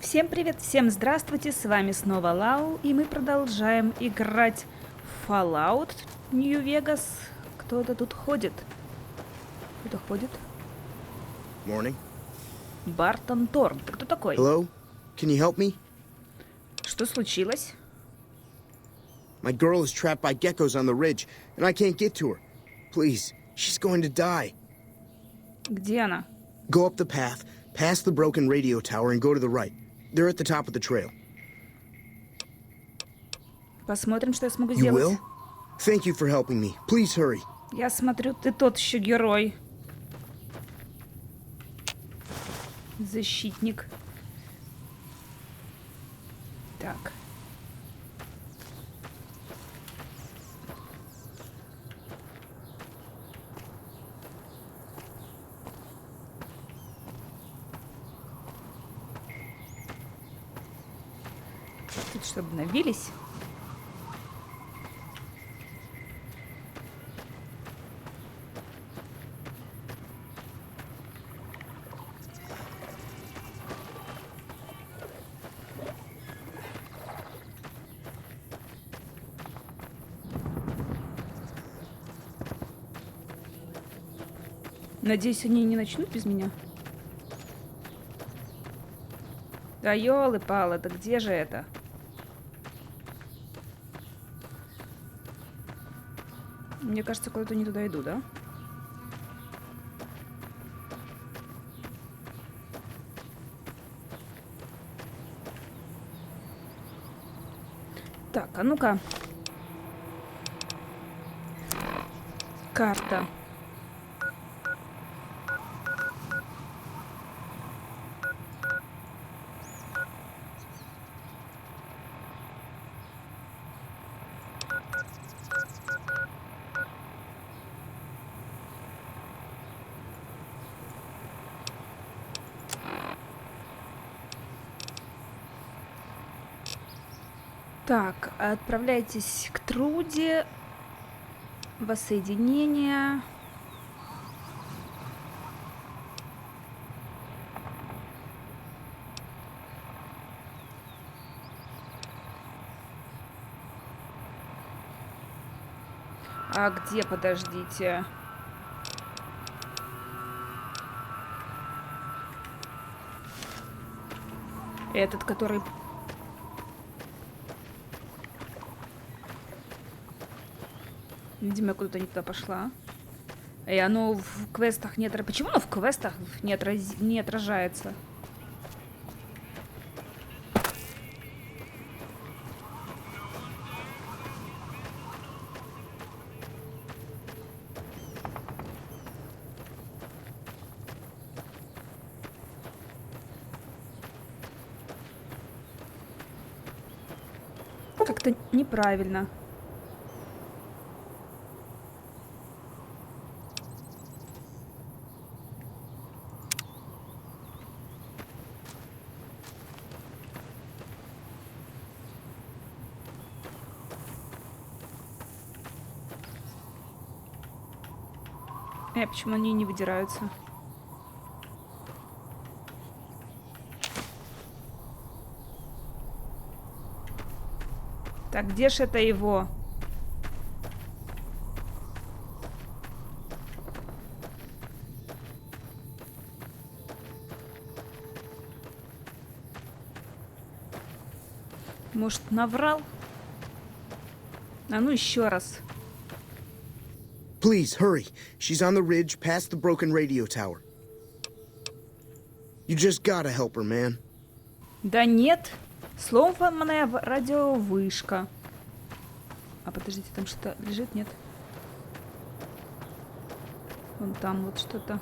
Всем привет, всем здравствуйте, с вами снова Лау, и мы продолжаем играть в Fallout New Vegas. Кто-то тут ходит. Кто-то ходит? Morning. Бартон Торн. Ты кто такой? Hello? Can you help me? Что случилось? My girl is trapped by geckos on the ridge, and I can't get to her. Please, she's going to die. Где она? Go up the path, past the broken radio tower, and go to the right. They're at the top of the trail. Посмотрим, что я смогу You сделать. will? Thank you for helping me. Please hurry. Я смотрю, ты тот еще герой. Защитник. Так. Тут что, обновились? Надеюсь, они не начнут без меня. Да ёлы-палы, да где же это? Мне кажется, куда-то не туда иду, да? Так, а ну-ка. Карта. Так, отправляйтесь к Труде. Воссоединение. А где, подождите? Этот, который... Видимо, я куда-то не туда пошла. И оно в квестах не отражается. Почему оно в квестах не отражается? Как-то неправильно. Почему они не выдираются? Так, где ж это его? Может, наврал? А ну еще раз. Please, hurry. She's on the ridge, past the broken radio tower. You just gotta help her, man. Да нет. Сломанная радиовышка. А подождите, там что-то лежит? Нет. Вон там вот что-то.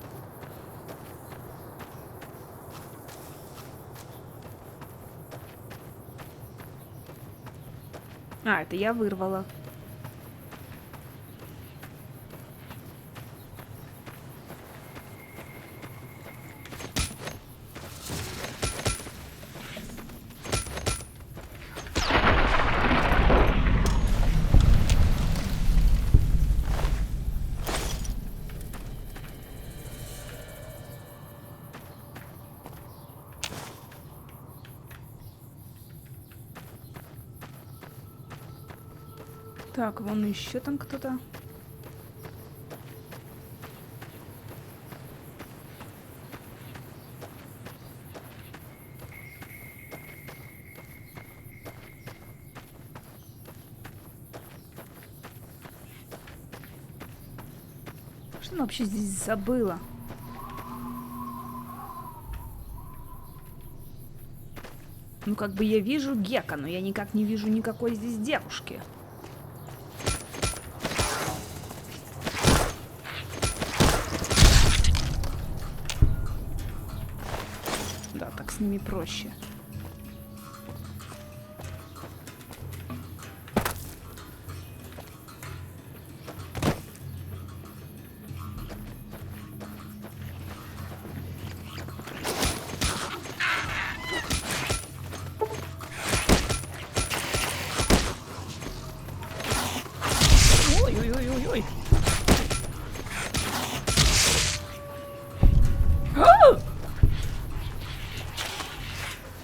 А, это я вырвала. Так, вон еще там кто-то. Что она вообще здесь забыла? Ну, как бы я вижу Гека, но я никак не вижу никакой здесь девушки. Да, так с ними проще. Ой-ой-ой-ой-ой.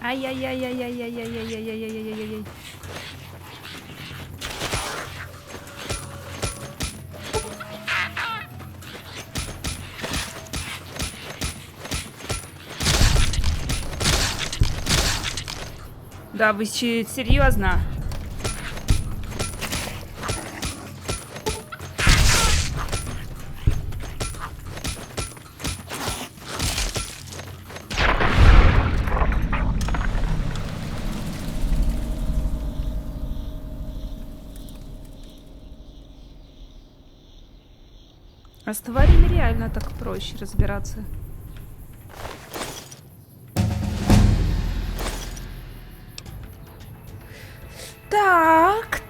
Ай-яй-яй-яй-яй-яй-яй-яй-яй-яй-яй-яй-яй-яй-яй. Да вы серьезно? А с тварями реально так проще разбираться. Так.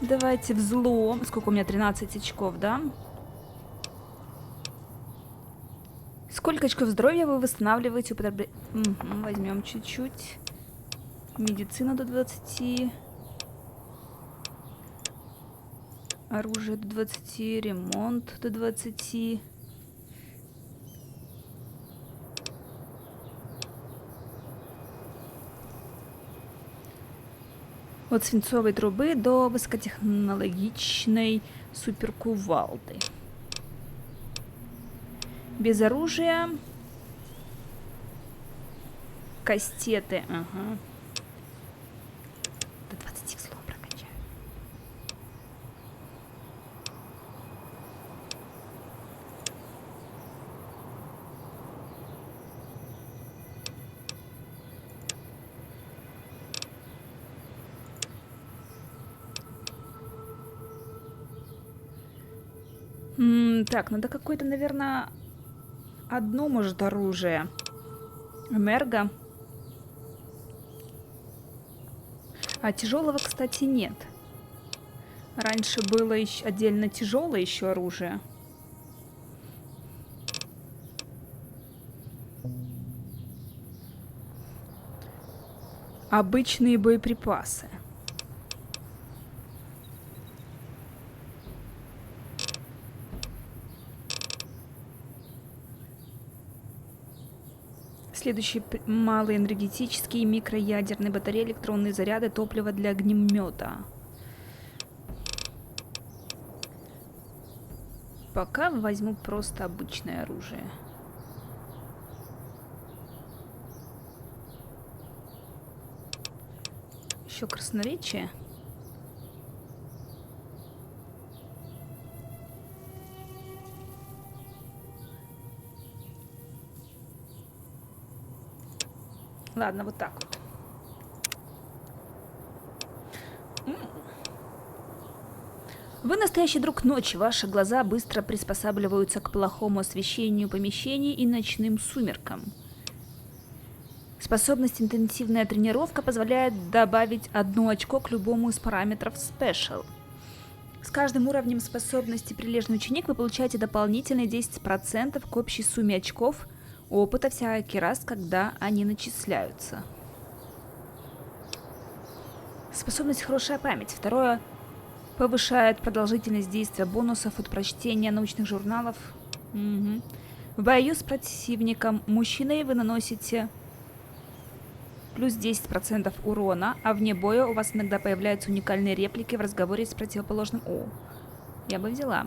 Давайте взлом. Сколько у меня? 13 очков, да? Сколько очков здоровья вы восстанавливаете? Возьмем чуть-чуть. Медицина до 20. Оружие до 20. Ремонт до 20. От свинцовой трубы до высокотехнологичной суперкувалды. Без оружия. Кастеты. Ага. До 20 слов прокачаю. Так, надо какое-то, наверное, одно, может, оружие. Энерго. А тяжелого, кстати, нет. Раньше было еще отдельно тяжелое еще оружие. Обычные боеприпасы. Следующие малые энергетические, микроядерные батареи, электронные заряды, топливо для огнемета. Пока возьму просто обычное оружие. Еще красноречие. Ладно, вот так вот. Вы настоящий друг ночи. Ваши глаза быстро приспосабливаются к плохому освещению помещений и ночным сумеркам. Способность интенсивная тренировка позволяет добавить 1 очко к любому из параметров Special. С каждым уровнем способности прилежный ученик вы получаете дополнительные 10% к общей сумме очков опыта всякий раз, когда они начисляются. Способность хорошая память. Второе повышает продолжительность действия бонусов от прочтения научных журналов. В бою с противником мужчиной вы наносите плюс 10% урона, а вне боя у вас иногда появляются уникальные реплики в разговоре с противоположным... О, я бы взяла.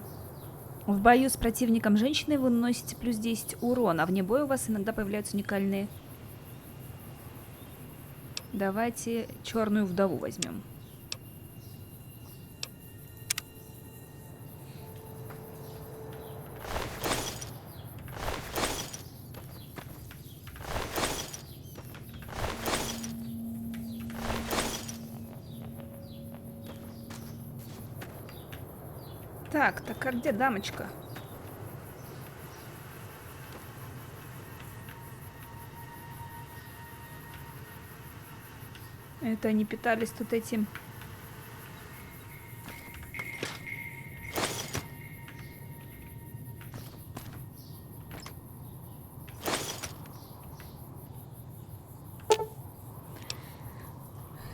В бою с противником женщиной вы наносите плюс 10 урона, а вне боя у вас иногда появляются уникальные... Давайте черную вдову возьмем. Так, а где дамочка? Это они питались тут этим.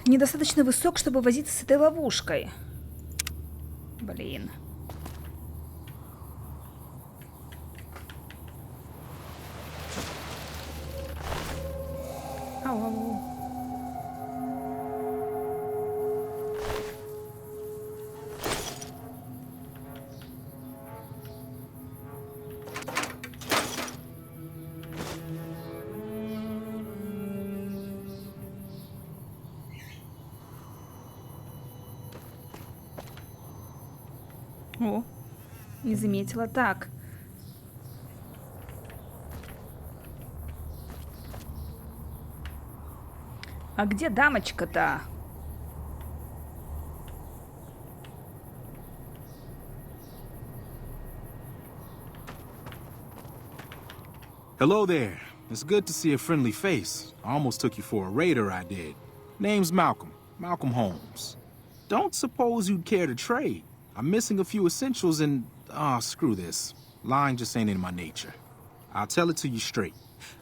Недостаточно высок, чтобы возиться с этой ловушкой. Блин. Ау. О, не заметила. Так. А где дамочка-то? Hello there. It's good to see a friendly face. I almost took you for a raider, I did. Name's Malcolm. Malcolm Holmes. Don't suppose you'd care to trade. I'm missing a few essentials and... screw this. Lying just ain't in my nature. I'll tell it to you straight.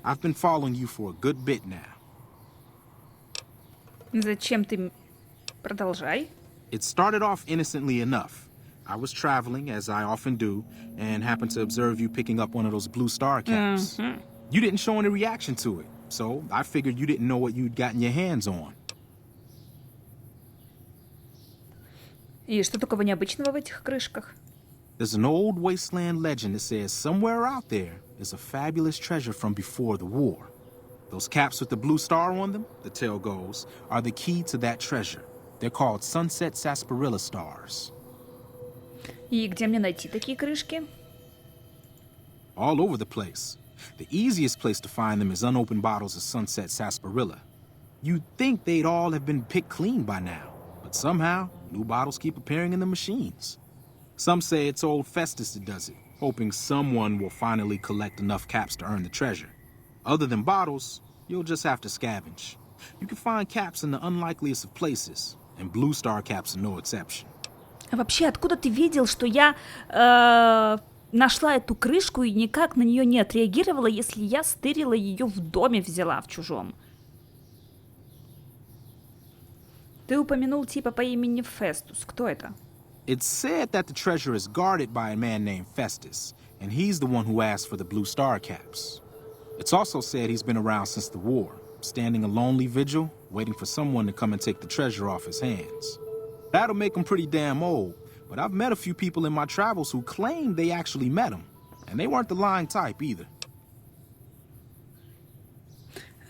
I've been following you for a good bit now. Зачем ты... Продолжай. It started off innocently enough. I was traveling, as I often do, and happened to observe you picking up one of those blue star caps. You didn't show any reaction to it, so I figured you didn't know what you'd gotten your hands on. И что такого необычного в этих крышках? There's an old wasteland legend that says somewhere out there is a fabulous treasure from before the war. Those caps with the blue star on them, the tale goes, are the key to that treasure. They're called sunset sarsaparilla stars. И где мне найти такие крышки? All over the place. The easiest place to find them is unopened bottles of sunset sarsaparilla. You'd think they'd all have been picked clean by now, but somehow new bottles keep appearing in the machines. Some say it's old Festus that does it, hoping someone will finally collect enough caps to earn the treasure. Other than bottles, you'll just have to scavenge. You can find caps in the unlikeliest of places, and blue star caps are no exception. А вообще, откуда ты видел, что я нашла эту крышку и никак на нее не отреагировала, если я стырила ее в доме взяла, в чужом? Ты упомянул типа по имени Фестус. Кто это? It's said that the treasure is guarded by a man named Festus, and he's the one who asked for the blue star caps. It's also said he's been around since the war, standing a lonely vigil, waiting for someone to come and take the treasure off his hands. That'll make him pretty damn old, but I've met a few people in my travels who claim they actually met him, and they weren't the lying type either.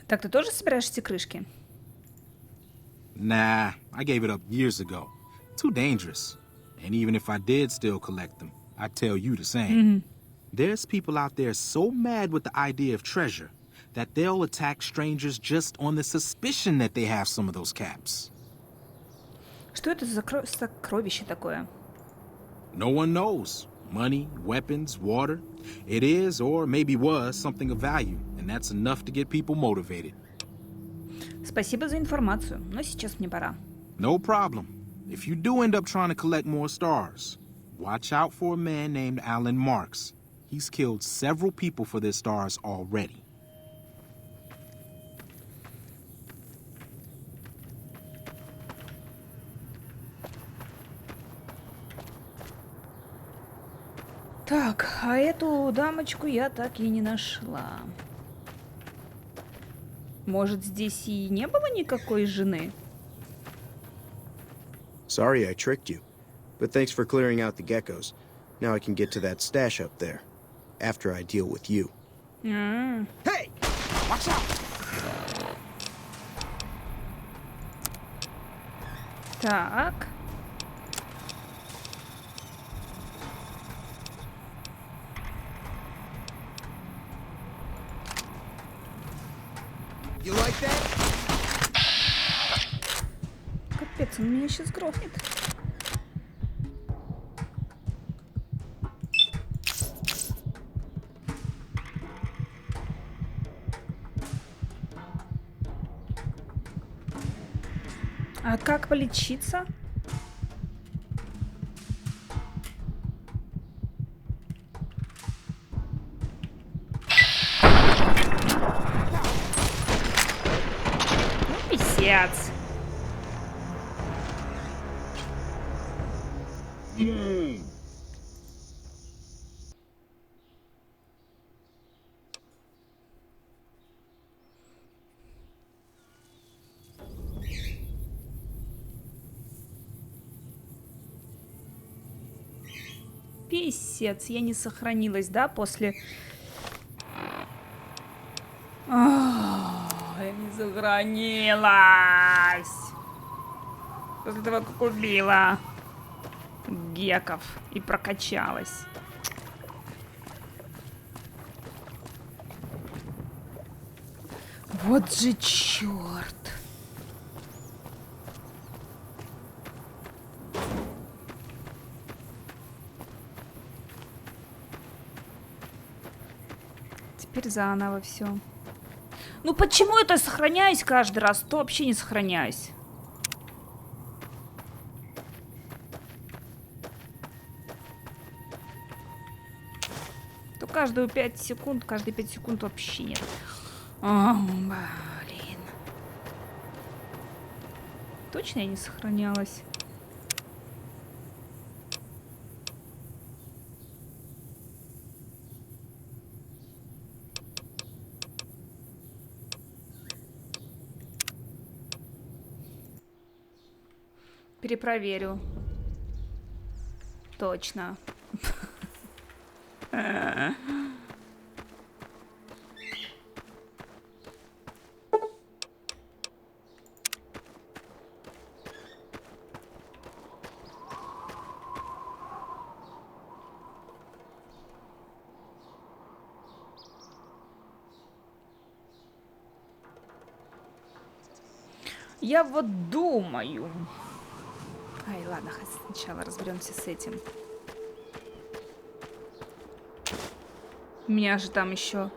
Так ты тоже собираешь эти крышки? Nah, I gave it up years ago. Too dangerous. And even if I did still collect them, I'd tell you the same. There's people out there so mad with the idea of treasure that they'll attack strangers just on the suspicion that they have some of those caps. Что это за сокровище такое? No one knows. Money, weapons, water. It is, or maybe was, something of value, and that's enough to get people motivated. Спасибо за информацию, но сейчас мне пора. No problem. If you do end up trying to collect more stars, watch out for a man named Alan Marks. He's killed several people for their stars already. Так, а эту дамочку я так и не нашла. Может, здесь и не было никакой жены? Sorry I tricked you, but thanks for clearing out the geckos. Now I can get to that stash up there, after I deal with you. Hey! Watch out! Так. You like that? Капец, он меня сейчас грохнет. А как полечиться? Ну, писец. Писец, я не сохранилась, да, после... Я не сохранилась. После того, как убила геков и прокачалась. Вот же черт. Теперь заново все. Ну почему это сохраняюсь каждый раз, то вообще не сохраняюсь? То каждые 5 секунд вообще нет. О, блин. Точно я не сохранялась? Перепроверю. Точно. Я вот думаю. Ай, ладно, сначала разберемся с этим. У меня же там еще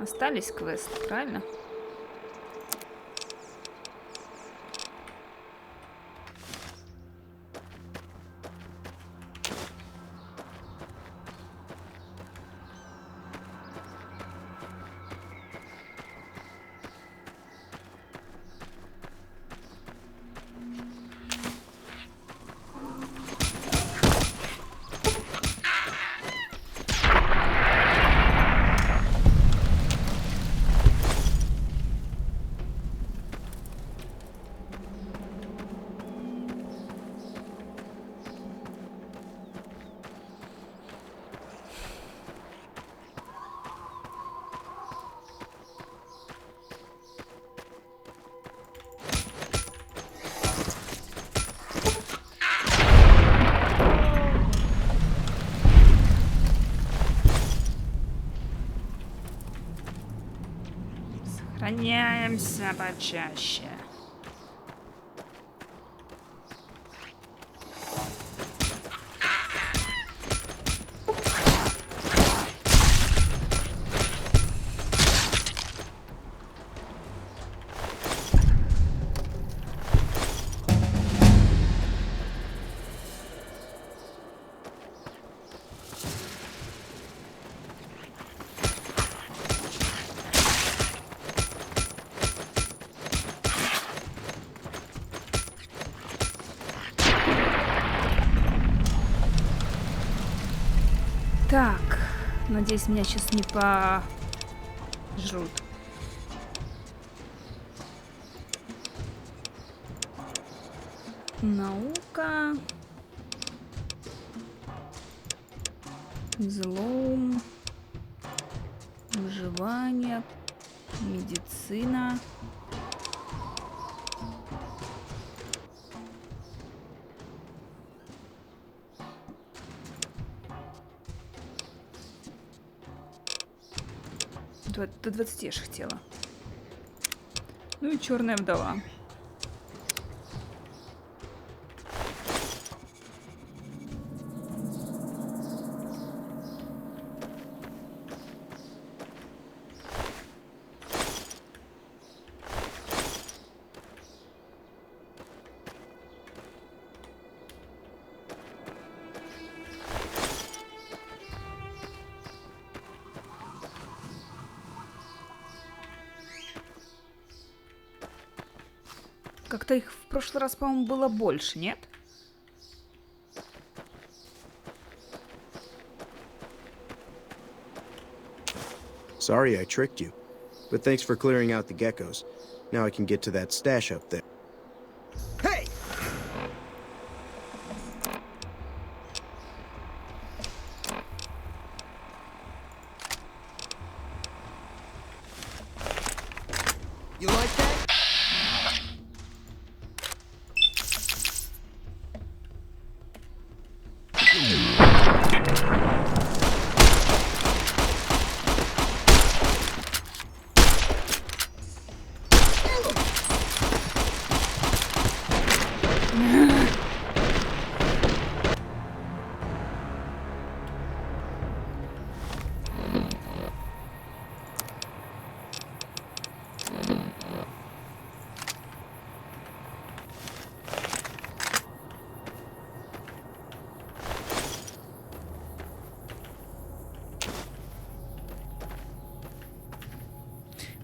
остались квесты, правильно? Сохраняемся почаще. Так, надеюсь, меня сейчас не пожрут. Наука. Взлом. Выживание. Медицина. До 20 я ж хотела. Ну и черная вдова. Как-то их в прошлый раз, по-моему, было больше, нет? Sorry I tricked you, but thanks for clearing out the geckos. Now I can get to that stash up there. Hey! You like that?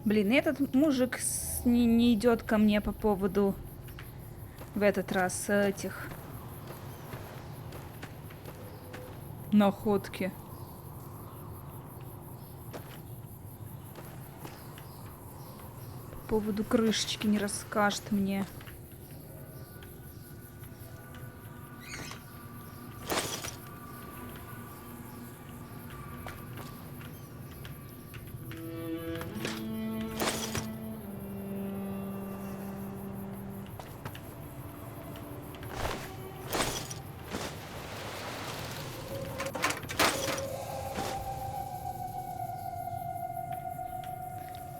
Блин, этот мужик не идет ко мне по поводу в этот раз этих находки. По поводу крышечки не расскажет мне.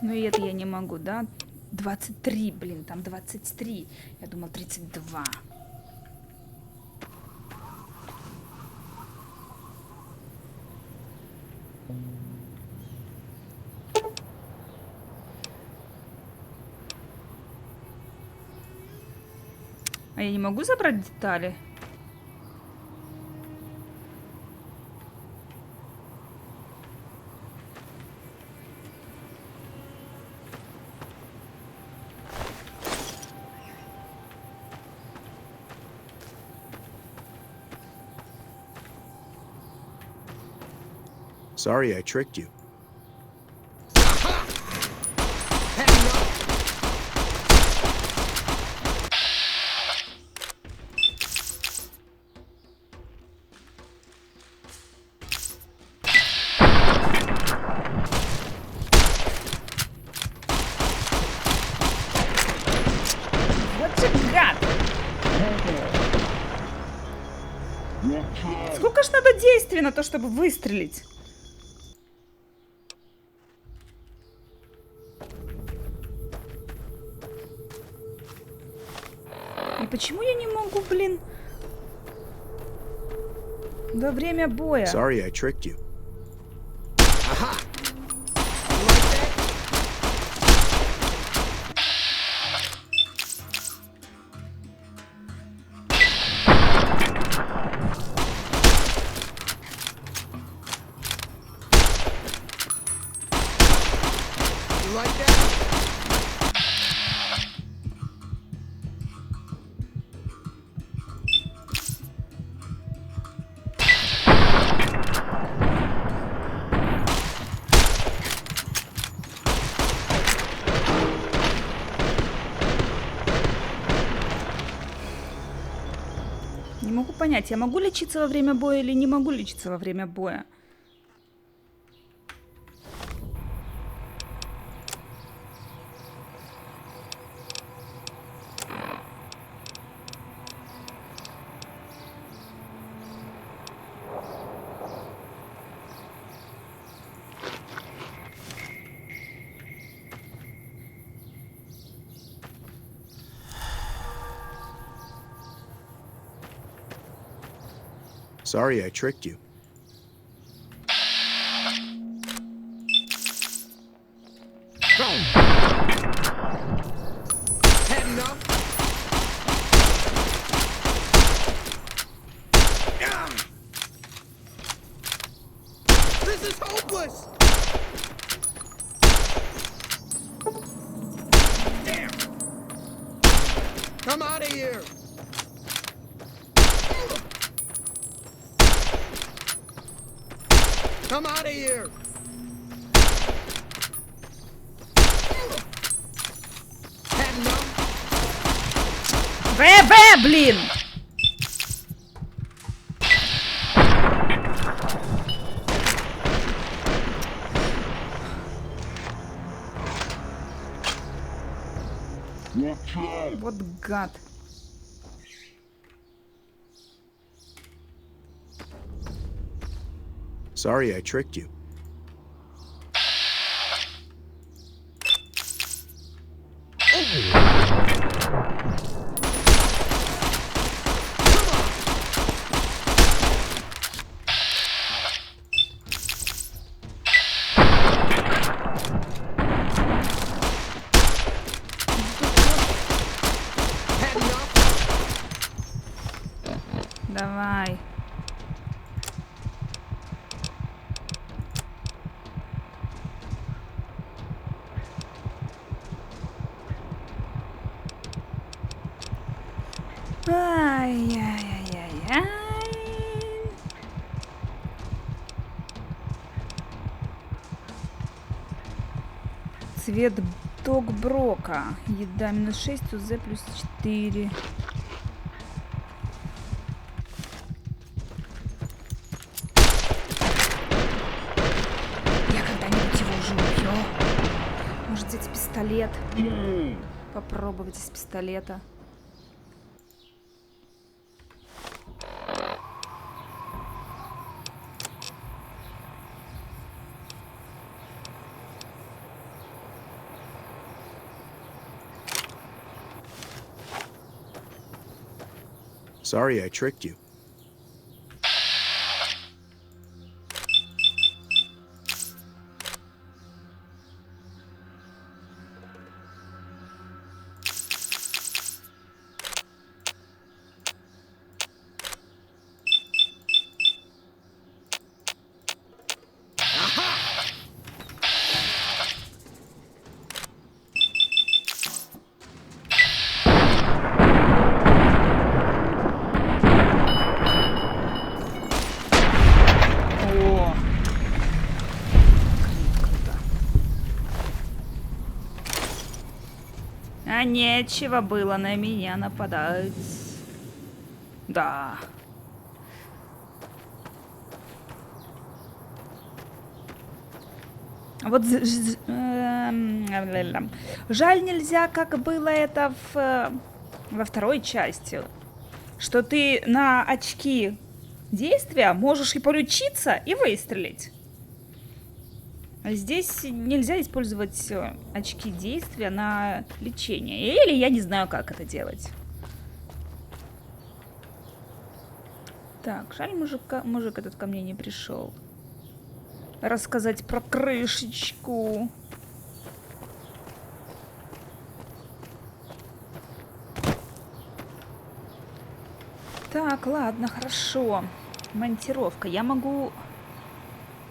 Ну и это я не могу, да? 23, блин, там 23. Я думал 32. А я не могу забрать детали? Sorry I tricked you. Вот же гад! Сколько ж надо действий на то, чтобы выстрелить? И почему я не могу, блин, во время боя? Sorry I tricked you. You like that? Не могу понять, я могу лечиться во время боя или не могу лечиться во время боя? Sorry I tricked you. Heading up. This is hopeless. Damn. Come out of here. Come out of here. Heading up. Блин! Вот гад. Sorry I tricked you. Давай. Ай-яй-яй-яй-яй. Цвет док-брока. Еда -6, УЗ +4. Я когда-нибудь его уже убью. Может взять пистолет? Попробовать из пистолета. Sorry I tricked you. А нечего было на меня нападать. Да. Вот жаль, нельзя, как было это во второй части, что ты на очки действия можешь и полечиться, и выстрелить. А здесь нельзя использовать очки действия на лечение. Или я не знаю, как это делать. Так, жаль, мужик этот ко мне не пришел. Рассказать про крышечку. Так, ладно, хорошо. Монтировка. Я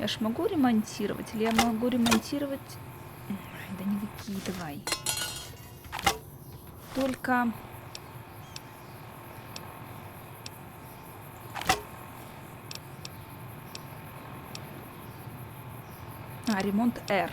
ж могу ремонтировать? Или я могу ремонтировать... Ай, да не выкидывай. Только... ремонт R.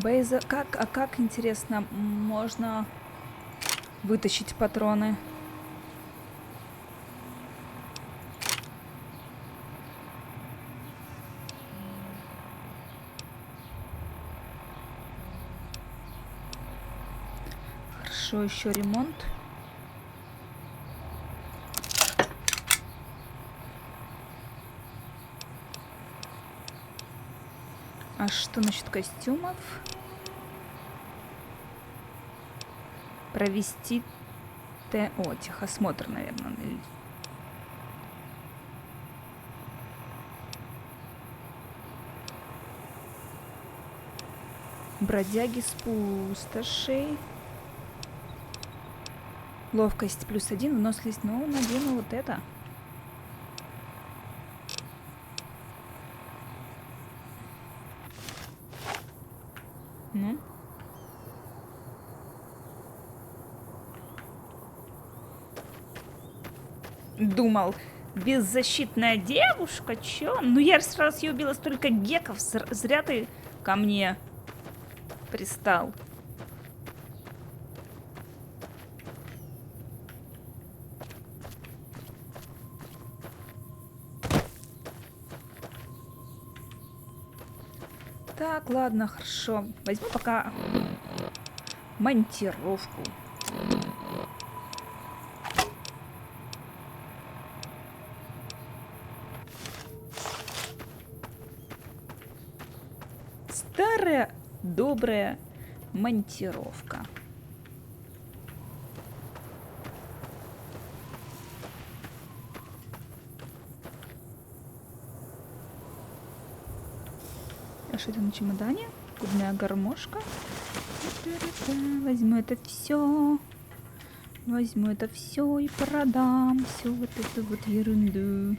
Бейза... как, интересно, можно вытащить патроны? Хорошо, еще ремонт. А что насчет костюмов? Провести техосмотр, наверное. Бродяги с пустошей. Ловкость +1, выносливость. Ну, надену вот это. Ну. Думал, беззащитная девушка, чё? Ну я сразу ее убила, столько геков, зря ты ко мне пристал. Так, ладно, хорошо. Возьму пока монтировку. Старая добрая монтировка. А что это на чемодане? Губная гармошка. Возьму это все. Возьму это все и продам. Все вот эту вот ерунду.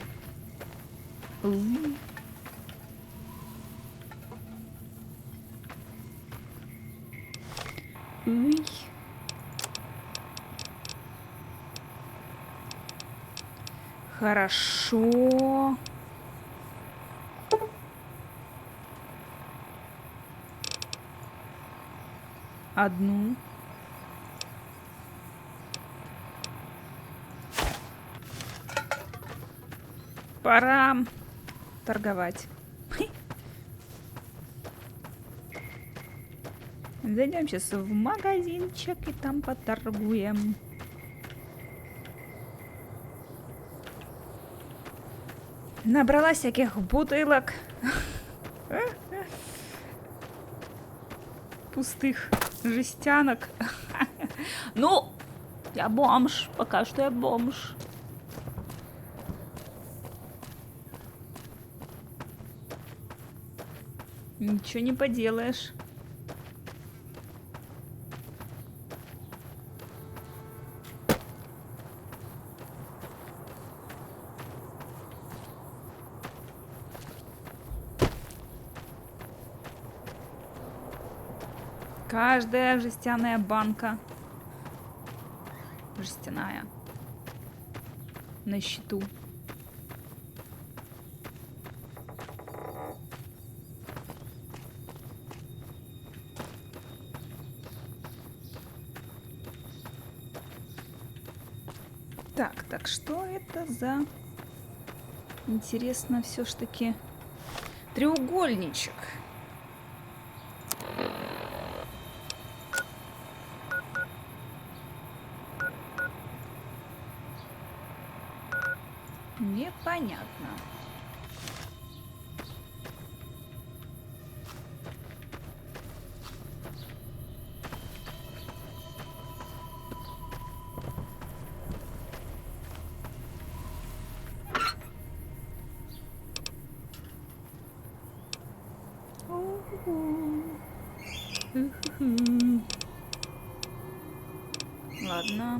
Уй. Хорошо. Одну. Пора торговать. Зайдем сейчас в магазинчик и там поторгуем. Набрала всяких бутылок. Пустых жестянок. Ну, я бомж. Пока что я бомж. Ничего не поделаешь. Каждая жестяная банка. Жестяная. На счету. Так, что это за... Интересно, все ж таки треугольничек. Непонятно. Ладно.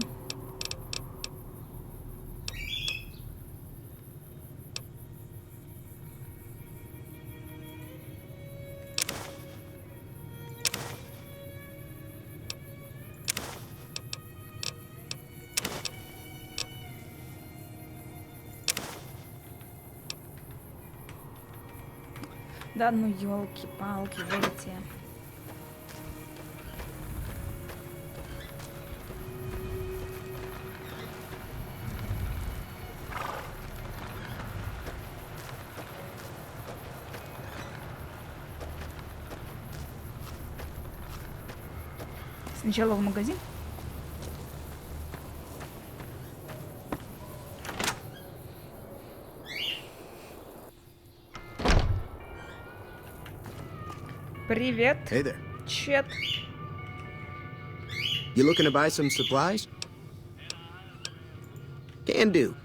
Да ну елки-палки, эти. Сначала в магазин. Привет, Hey there. Чет. You looking to buy some supplies? Can do.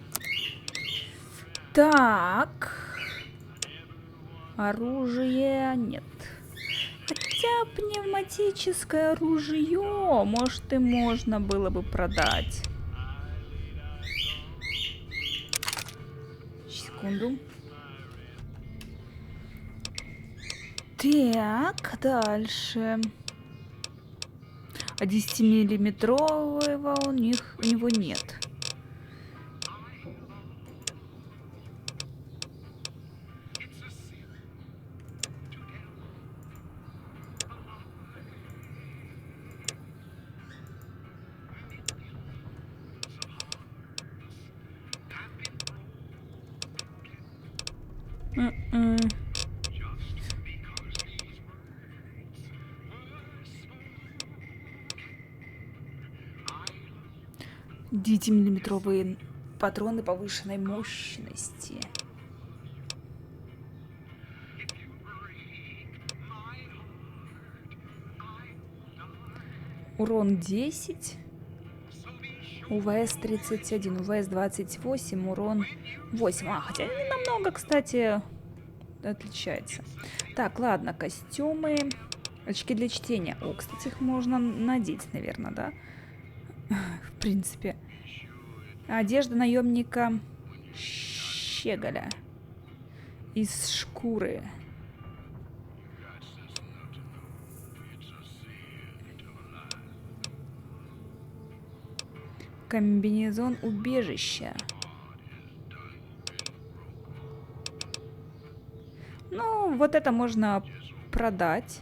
Так. Оружие нет. Хотя пневматическое оружие, может, и можно было бы продать. Секунду. Так, дальше. А 10-миллиметрового у него нет. М-м. 10-миллиметровые патроны повышенной мощности. Урон 10. УВС 31, УВС 28, урон 8. Хотя не намного, кстати, отличается. Так, ладно, костюмы. Очки для чтения. О, кстати, их можно надеть, наверное, да? В принципе. Одежда наемника Щеголя. Из шкуры. Комбинезон убежища. Ну, вот это можно продать.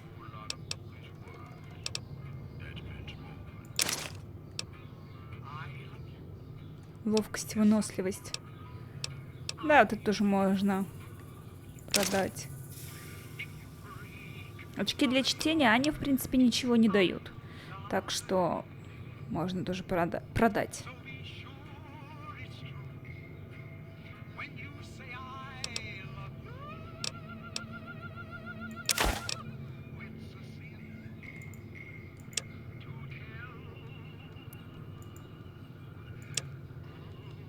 Ловкость, выносливость. Да, вот это тоже можно продать. Очки для чтения, они, в принципе, ничего не дают. Так что можно тоже продать.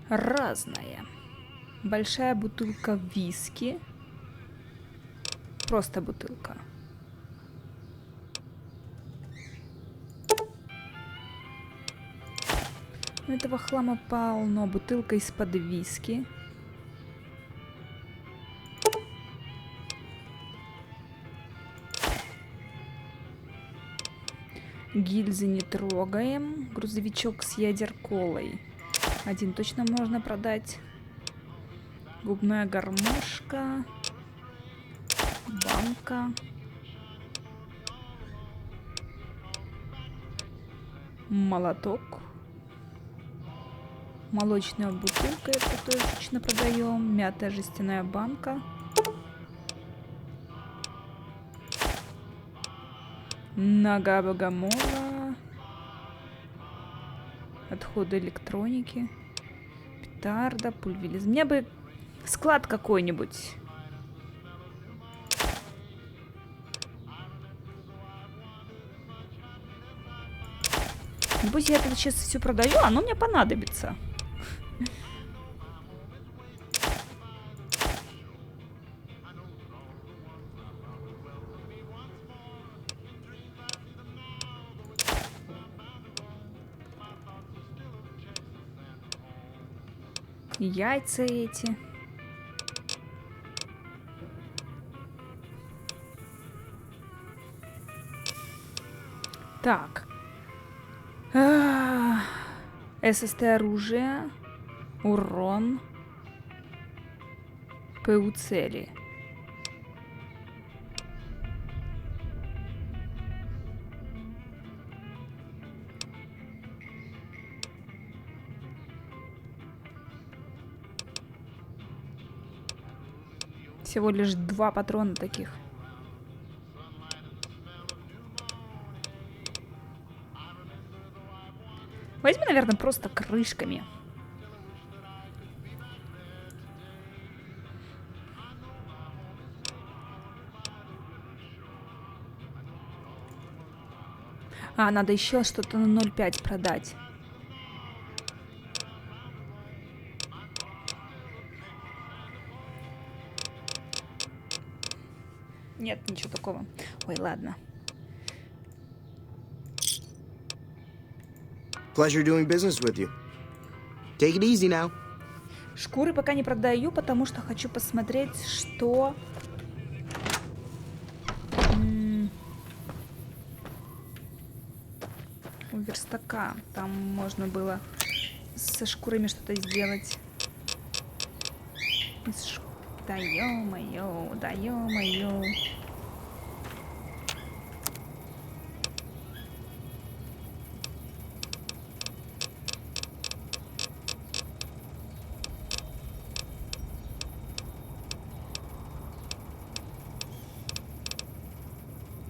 Разное. Большая бутылка виски. Просто бутылка. Этого хлама полно. Бутылка из-под виски. Гильзы не трогаем. Грузовичок с ядерколой. Один точно можно продать. Губная гармошка. Банка. Молоток. Молочная бутылка, это тоже точно продаем. Мятая жестяная банка. Нога богомола. Отходы электроники. Петарда, пульверизм. Мне бы склад какой-нибудь. Небось, я это сейчас все продаю, оно мне понадобится. Яйца эти. Так. ССТ оружие. Урон. ПУ цели. Всего лишь 2 патрона таких. Возьми, наверное, просто крышками. А, надо еще что-то на 0,5 продать. Нет, ничего такого. Ой, ладно. Pleasure doing business with you. Take it easy now. Шкуры пока не продаю, потому что хочу посмотреть, что... У верстака. Там можно было со шкурами что-то сделать. Да ё-моё, да ё-моё.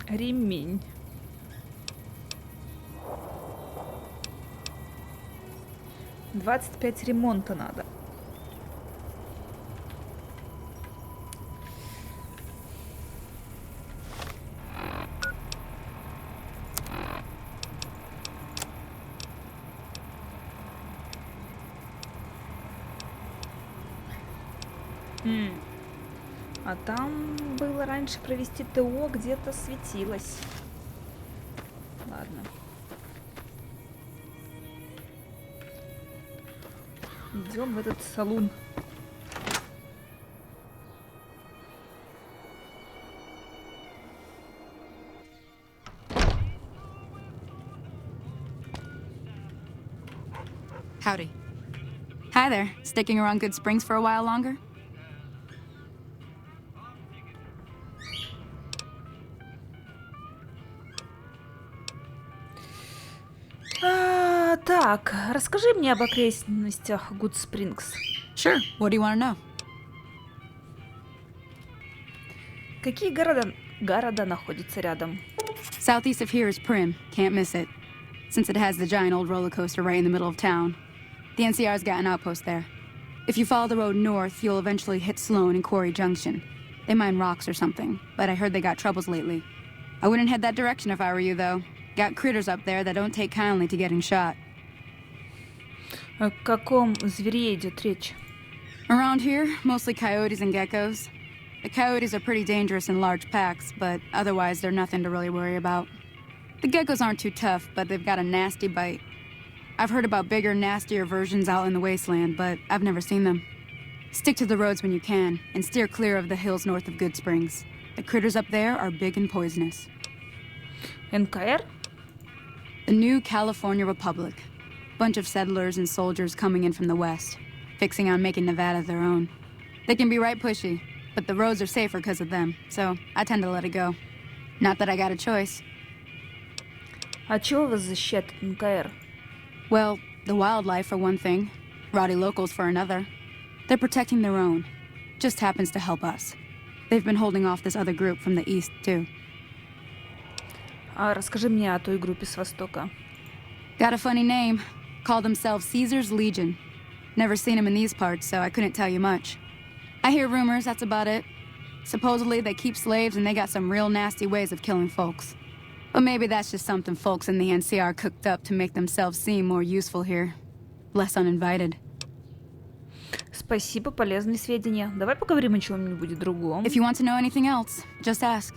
Ремень. $25 ремонта надо. А там было раньше провести ТО, где-то светилось. Ладно. Идем в этот салон. Howdy. Hi there. Sticking around Good Springs for a while longer? Так, расскажи мне об окрестностях Good Springs. Sure. What do you want to know? Какие города находятся рядом? Southeast of here is Prim. Can't miss it. Since it has the giant old roller coaster right in the middle of town. The NCR's got an outpost there. If you follow the road north, you'll eventually hit Sloan and Quarry Junction. They mine rocks or something, but I heard they got troubles lately. I wouldn't head that direction if I were you, though. Got critters up there that don't take kindly to getting shot. О каком звере идет речь? Around here, mostly coyotes and geckos. The coyotes are pretty dangerous in large packs, but otherwise they're nothing to really worry about. The geckos aren't too tough, but they've got a nasty bite. I've heard about bigger, nastier versions out in the wasteland, but I've never seen them. Stick to the roads when you can, and steer clear of the hills north of Good Springs. The critters up there are big and poisonous. НКР? The New California Republic. Bunch of settlers and soldiers coming in from the west, fixing on making Nevada their own. They can be right pushy, but the roads are safer because of them, so I tend to let it go. Not that I got a choice. А чего вас защищает НКР? Well, the wildlife for one thing, rowdy locals for another. They're protecting their own. Just happens to help us. They've been holding off this other group from the east, too. А расскажи мне о той группе с востока. Got a funny name. Call themselves Caesar's Legion. Never seen them in these parts, so I couldn't tell you much. I hear rumors, that's about it. Supposedly they keep slaves and they got some real nasty ways of killing folks. But maybe that's just something folks in the NCR cooked up to make themselves seem more useful here. Less uninvited. Спасибо, полезные сведения. Давай поговорим о чем-нибудь другом. If you want to know anything else, just ask.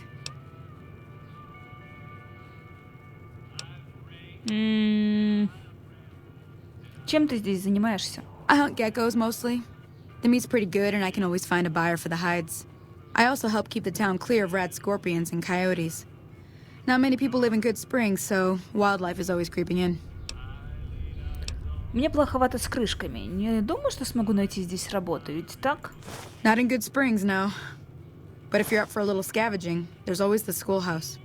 Чем ты здесь занимаешься? I hunt geckos mostly. The meat's pretty good and I can always find a buyer for the hides. I also help keep the town clear of rat scorpions and coyotes. Not many people live in Good Springs, so wildlife is always creeping in. Мне плоховато с крышками. Не думаю, что смогу найти здесь работу, ведь так? Not in Good Springs, no. But if you're up for a little scavenging, there's always the schoolhouse.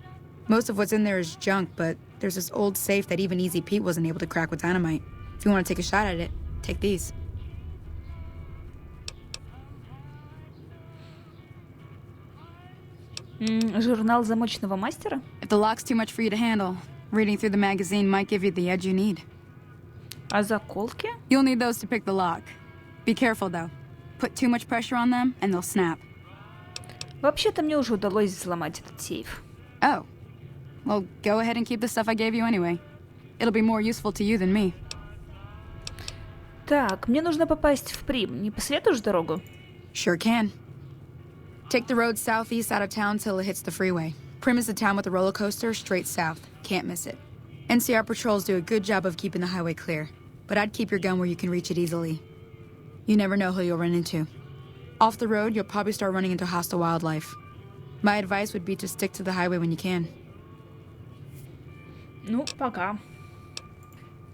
Most of what's in there is junk, but there's this old safe that even Easy Pete wasn't able to crack with dynamite. If you want to take a shot at it, take these. Журнал замочного мастера? If the lock's too much for you to handle, reading through the magazine might give you the edge you need. А заколки? You'll need those to pick the lock. Be careful, though. Put too much pressure on them, and they'll snap. Вообще-то мне уже удалось взломать этот сейф. Oh. Well, go ahead and keep the stuff I gave you anyway. It'll be more useful to you than me. Так, мне нужно попасть в Прим. Не посоветуешь дорогу? Sure can. Take the road southeast out of town till it hits the freeway. Prim is the town with the roller coaster straight south. Can't miss it. NCR patrols do a good job of keeping the highway clear, but I'd keep your gun where you can reach it easily. You never know who you'll run into. Off the road, you'll probably start running into hostile wildlife. My advice would be to stick to the highway when you can. Ну, пока.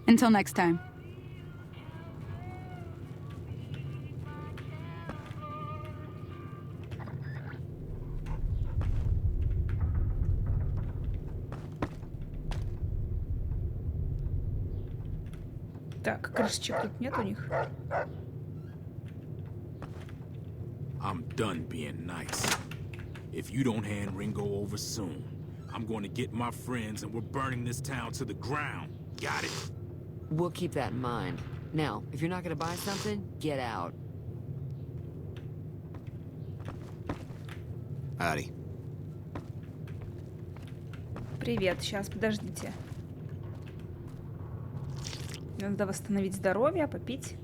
Until next time. Так, крышечек тут нет у них. I'm done being nice. If you don't hand Ringo over soon, I'm going to get my friends and we're burning this town to the ground. Got it? We'll keep that in mind. Now, if you're not gonna buy something, get out. Howdy. Привет, сейчас, подождите. Мне надо восстановить здоровье, попить.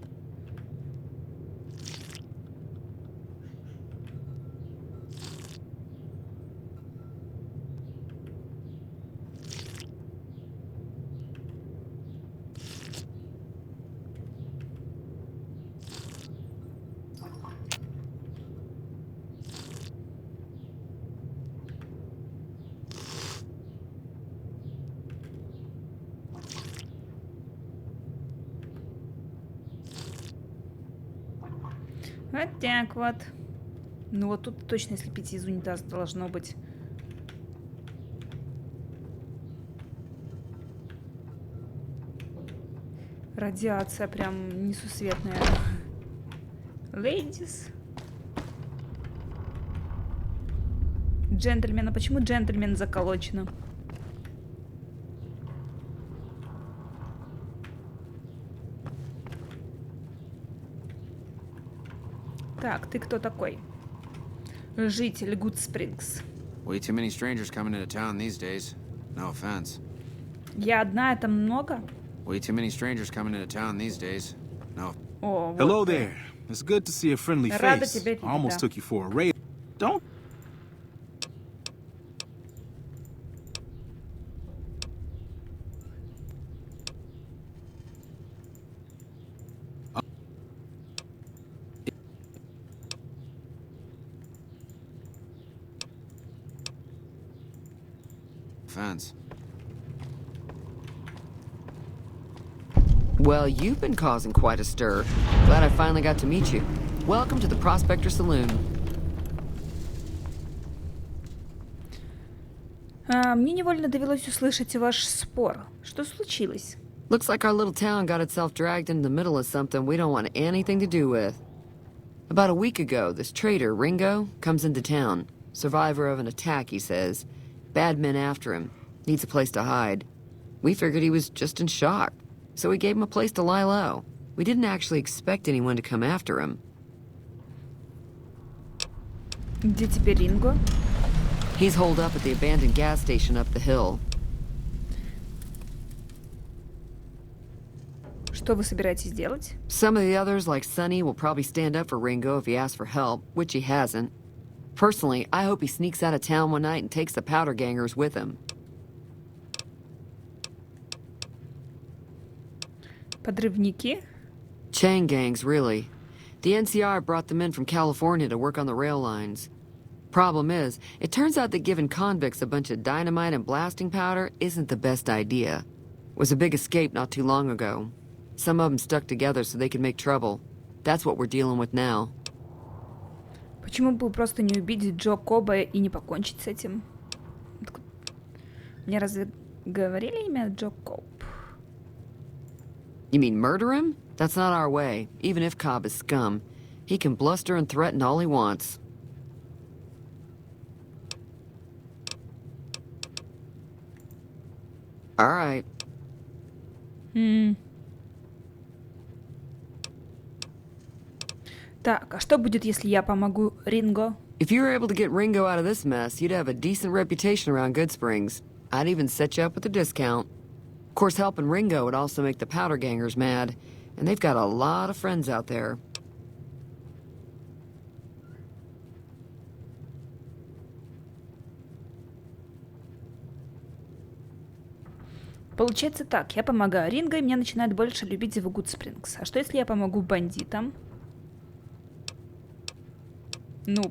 Вот так вот. Ну вот тут точно, если пить из унитаза, должно быть. Радиация прям несусветная. Ladies. Джентльмен. А почему джентльмен заколочено? Так, ты кто такой? Житель Good Springs. Way too many strangers coming into town these days. No offense. Я одна, это много? Way too many strangers coming into town these days. No. О, вот Hello ты. there. It's good to see a friendly Рада face. тебя I видеть, almost да. took you for a raid. Don't. Offense. Well, you've been causing quite a stir. Glad I finally got to meet you. Welcome to the Prospector Saloon. Мне невольно довелось услышать ваш спор. Что случилось? Looks like our little town got itself dragged into the middle of something we don't want anything to do with. About a week ago, this traitor, Ringo, comes into town. Survivor of an attack, he says. Bad men after him. Needs a place to hide. We figured he was just in shock, so we gave him a place to lie low. We didn't actually expect anyone to come after him. Где теперь Ринго? He's holed up at the abandoned gas station up the hill. Что вы собираетесь делать? Some of the others, like Sonny, will probably stand up for Ringo if he asks for help, which he hasn't. Personally, I hope he sneaks out of town one night and takes the powder gangers with him. Подрывники? Chain gangs, really. The NCR brought them in from California to work on the rail lines. Problem is, it turns out that giving convicts a bunch of dynamite and blasting powder isn't the best idea. It was a big escape not too long ago. Some of them stuck together so they could make trouble. That's what we're dealing with now. Почему бы просто не убить Джо Коба и не покончить с этим? Мне разве говорили имя Джо Коб? You mean murder him? That's not our way, even if Cobb is scum. He can bluster and threaten all he wants. All right. Так, а что будет, если я помогу Ринго? If you were able to get Ringo out of this mess, you'd have a decent reputation around Good Springs. I'd even set you up with a discount. Of course, helping Ringo would also make the powder gangers mad, and they've got a lot of friends out there. Получается так, я помогаю Ринго, и меня начинают больше любить в Good Springs. А что, если я помогу бандитам? Ну,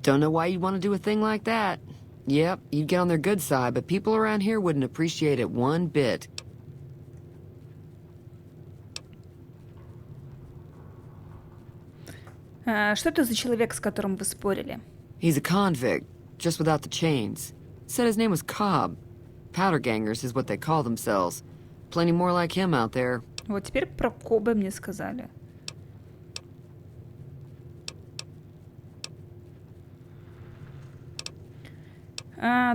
Don't know why you'd want to do a thing like that. Yep, you'd get on their good side, but people around here wouldn't appreciate it one bit. что это за человек, с которым вы спорили? He's a convict, just without the chains. Said his name was Cobb. Powder gangers is what they call themselves. Plenty more like him out there. Вот теперь про Коба мне сказали.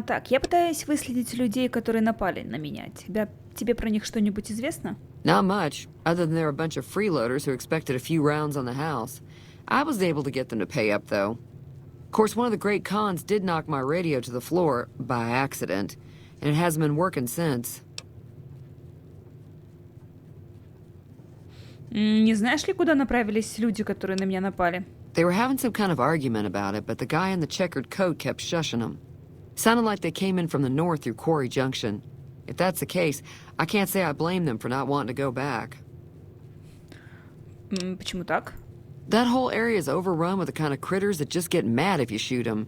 Так, я пытаюсь выследить людей, которые напали на меня. Тебе про них что-нибудь известно? Not much, other than they're a bunch of freeloaders who expected a few rounds on the house. I was able to get them to pay up, though. Of course, one of the great cons did knock my radio to the floor by accident, and it hasn't been working since. Не знаешь ли, куда направились люди, которые на меня напали? They were having some kind of argument about it, but the guy in the checkered coat kept shushing them. Sounded like they came in from the north through Quarry Junction. If that's the case, I can't say I blame them for not wanting to go back. Почему так? That whole area is overrun with the kind of critters that just get mad if you shoot them.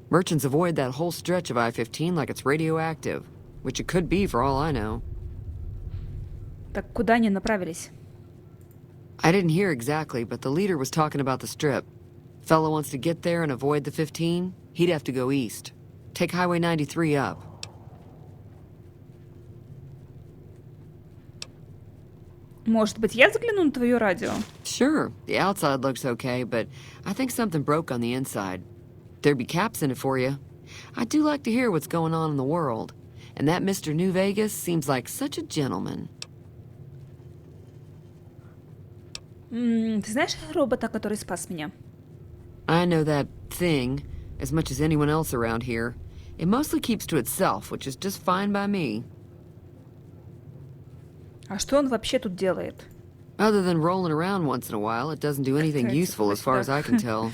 Merchants avoid that whole stretch of I-15 like it's radioactive, which it could be for all I know. Так куда они направились? I didn't hear exactly, but the leader was talking about the strip. Fellow wants to get there and avoid the 15, he'd have to go east. Take Highway 93 up. Может быть, я загляну на твое радио? Sure, the outside looks okay, but I think something broke on the inside. There'd be caps in it for you. I do like to hear what's going on in the world. And that Mr. New Vegas seems like such a gentleman. Ты знаешь робота, который спас меня? I know that thing as much as anyone else around here. It mostly keeps to itself, which is just fine by me. А что он вообще тут делает? Other than rolling around once in a while, it doesn't do anything useful as far as I can tell.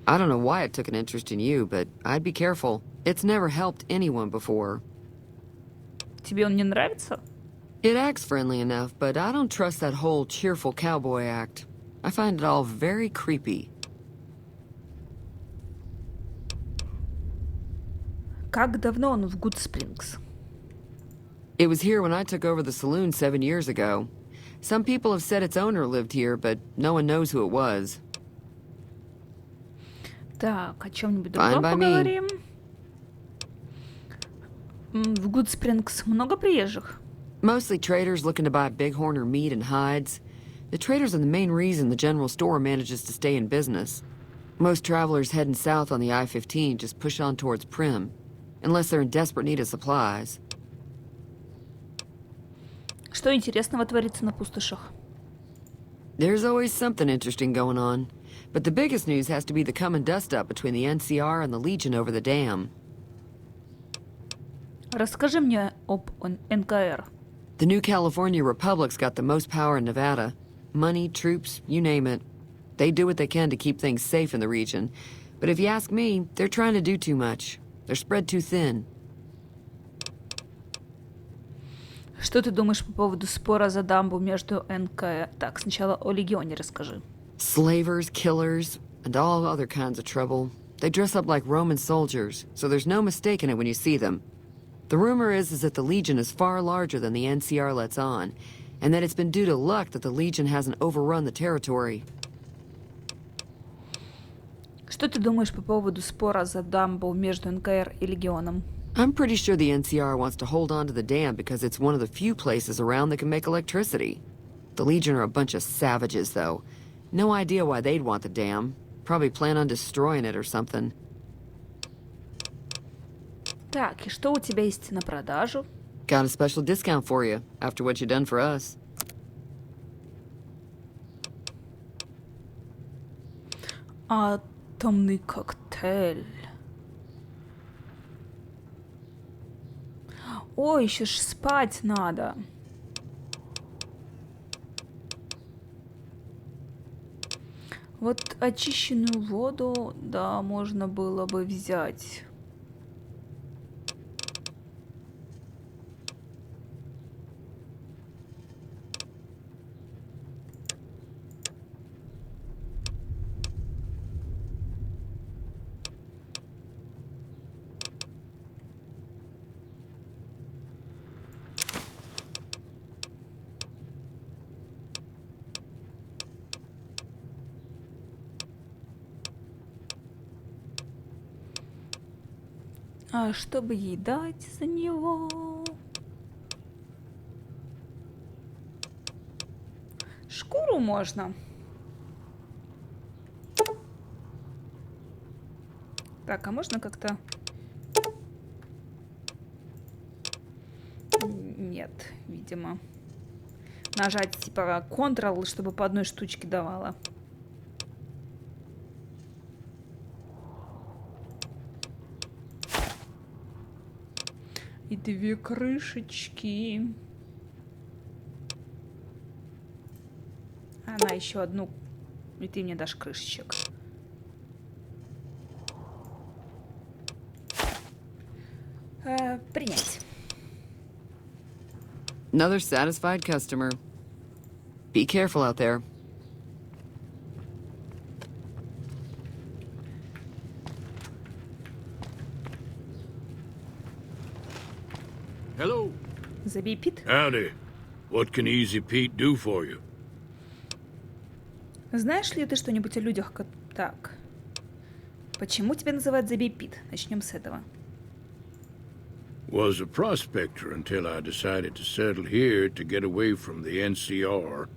I don't know why it took an interest in you, but I'd be careful. It's never helped anyone before. Тебе он не нравится? It acts friendly enough, but I don't trust that whole cheerful cowboy act. I find it all very creepy. Как давно он в Good Springs? It was here when I took over the saloon 7 years ago. Some people have said its owner lived here, but no one knows who it was. Так, о чем-нибудь Fine другом by me. поговорим. В Good Springs много приезжих? Mostly traders looking to buy bighorn or meat and hides. The traders are the main reason the general store manages to stay in business. Most travelers heading south on the I-15 just push on towards Prim, unless they're in desperate need of supplies. Что интересного творится на пустошах? There's always something interesting going on, but the biggest news has to be the come and dust up between the NCR and the Legion over the dam. Расскажи мне об НКР. The new California Republic's got the most power in Nevada. Money, troops, you name it. They do what they can to keep things safe in the region. But if you ask me, they're trying to do too much. They're spread too thin. Что ты думаешь по поводу спора за дамбу между НКР? Так, сначала о Легионе расскажи. Slavers, killers, and all other kinds of trouble. They dress up like Roman soldiers, so there's no mistaking it when you see them. The rumor is that the Legion is far larger than the NCR lets on, and that it's been due to luck that the Legion hasn't overrun the territory. Что ты думаешь по поводу спора за дамбу между НКР и Легионом? I'm pretty sure the NCR wants to hold on to the dam because it's one of the few places around that can make electricity. The Legion are a bunch of savages, though. No idea why they'd want the dam. Probably plan on destroying it or something. Так, и что у тебя есть на продажу? Got a special discount for you, after what you done for us. Атомный коктейль. Ой, еще ж спать надо. Вот очищенную воду, да, можно было бы взять. А чтобы ей дать за него? Шкуру можно. Так, а можно как-то... Нет, видимо. Нажать типа Ctrl, чтобы по одной штучке давала. И 2 крышечки. Она еще одну. И ты мне дашь крышечек. Принять. Another satisfied customer. Be careful out there. Hello. Забей, Пит. Howdy. What can Easy Pete do for you? Знаешь ли ты что-нибудь о людях? Так. Почему тебя называют Забей, Пит? Начнем с этого. Was a prospector until I decided to settle here to get away from the NCR.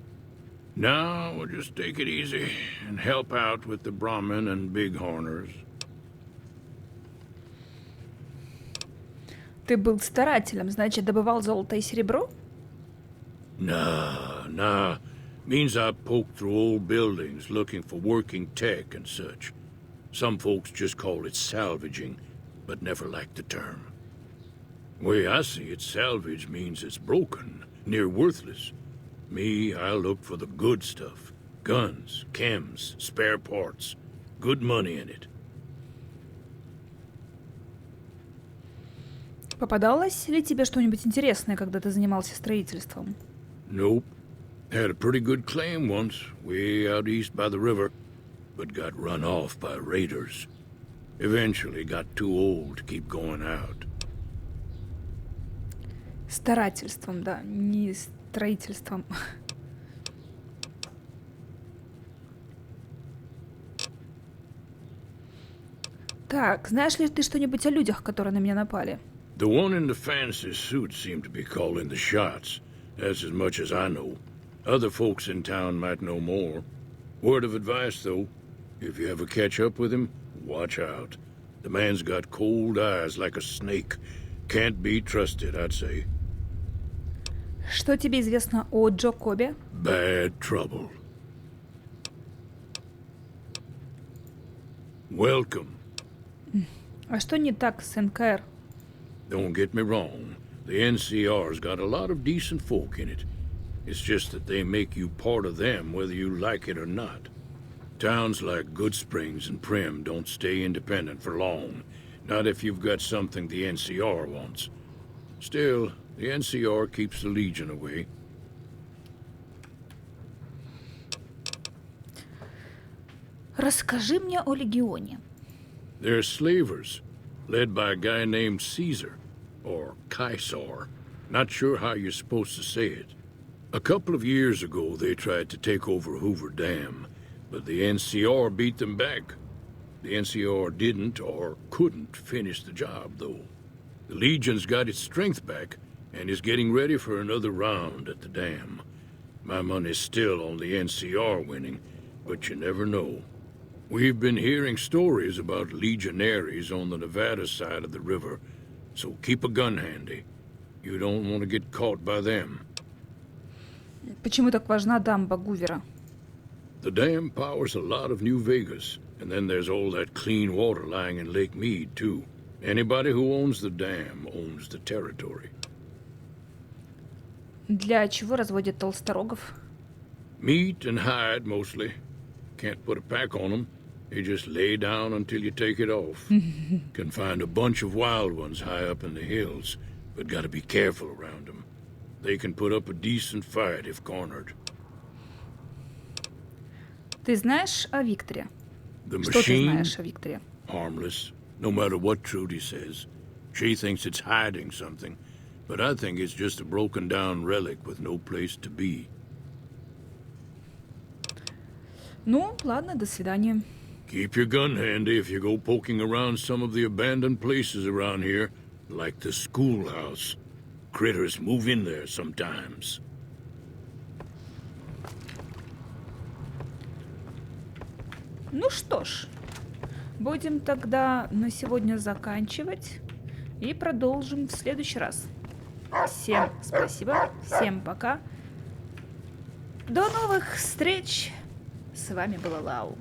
Now we'll just take it easy and help out with the Brahmin and Bighorners. Ты был старателем, значит, добывал золото и серебро? Nah. Means I poked through old buildings looking for working tech and such. Some folks just call it salvaging, but never liked the term. Way I see it, salvage means it's broken, near worthless. Me, I look for the good stuff. Guns, chems, spare parts. Good money in it. Попадалось ли тебе что-нибудь интересное, когда ты занимался строительством? Nope. Had a pretty good claim once, way out east by the river, but got run off by raiders. Eventually got too old to keep going out. Старательством, да, не строительством. Так, знаешь ли ты что-нибудь о людях, которые на меня напали? The one in the fancy suit seemed to be calling the shots. That's as much as I know. Other folks in town might know more. Word of advice, though. If you ever catch up with him, watch out. The man's got cold eyes like a snake. Can't be trusted, I'd say. Что тебе известно о Джокобе? Bad trouble. Welcome. А что не так с НКР? Don't get me wrong. The NCR's got a lot of decent folk in it. It's just that they make you part of them whether you like it or not. Towns like Good Springs and Prim don't stay independent for long. Not if you've got something the NCR wants. Still, the NCR keeps the Legion away. Расскажи мне о Легионе. They're slavers, led by a guy named Caesar, or Caesar. Not sure how you're supposed to say it. A couple of years ago, they tried to take over Hoover Dam, but the NCR beat them back. The NCR didn't or couldn't finish the job, though. The Legion's got its strength back and is getting ready for another round at the dam. My money's still on the NCR winning, but you never know. We've been hearing stories about legionaries on the Nevada side of the river, so keep a gun handy. You don't want to get caught by them. Почему так важна дамба Гувера? The dam powers a lot of New Vegas. And then there's all that clean water lying in Lake Mead, too. Anybody who owns the dam owns the territory. Для чего разводят толсторогов? Meat and hide, mostly. Can't put a pack on them. You just lay down until you take it off. Can find a bunch of wild ones high up in the hills, but gotta be careful around them. They can put up a decent fight if cornered. Ты знаешь о Викторе? The Что ты machine, знаешь о Викторе? harmless, no matter what Trudy says. She thinks it's hiding something, but I think it's just a broken down relic with no place to be. Ну, ладно, до свидания. Keep your gun handy if you go poking around some of the abandoned places around here, like the schoolhouse. Critters move in there sometimes. Ну что ж, будем тогда на сегодня заканчивать и продолжим в следующий раз. Всем спасибо, всем пока. До новых встреч. С вами была Лау.